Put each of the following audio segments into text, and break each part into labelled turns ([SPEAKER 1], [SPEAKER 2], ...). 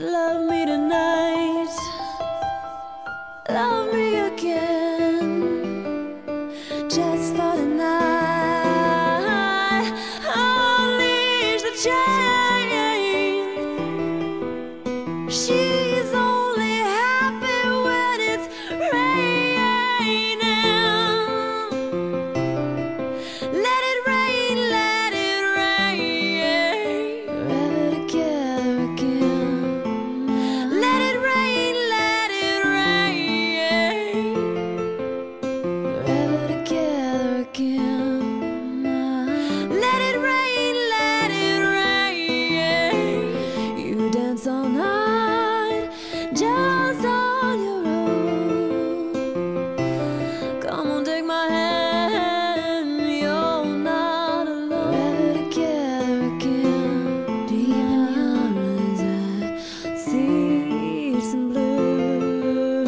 [SPEAKER 1] Love me tonight, love me again, just for the night. Unleash the chain. She's only happy when it's raining. Let it rain, let it rain. Forever together again. Let it rain, let it rain. Forever together again. Let it rain, let it rain. You dance all night, just on your own. Come on, take my hand, you're not alone. Forever together again. Deep in your eyes I see some blue.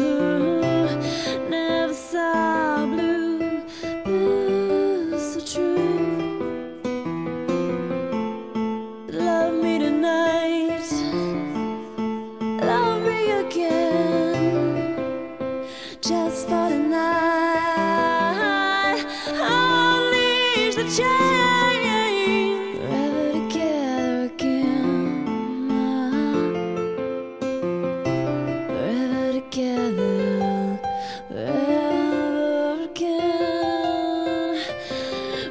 [SPEAKER 1] Never saw blue, blue so true. Love me tonight, love me again, just for the night. Unleash the chain. Forever together again. Forever together, forever again.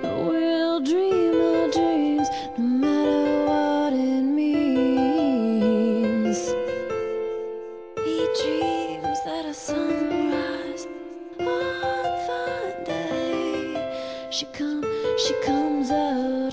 [SPEAKER 1] We'll dream our dreams no matter what it means. He dreams that a sunrise one fine day she comes up.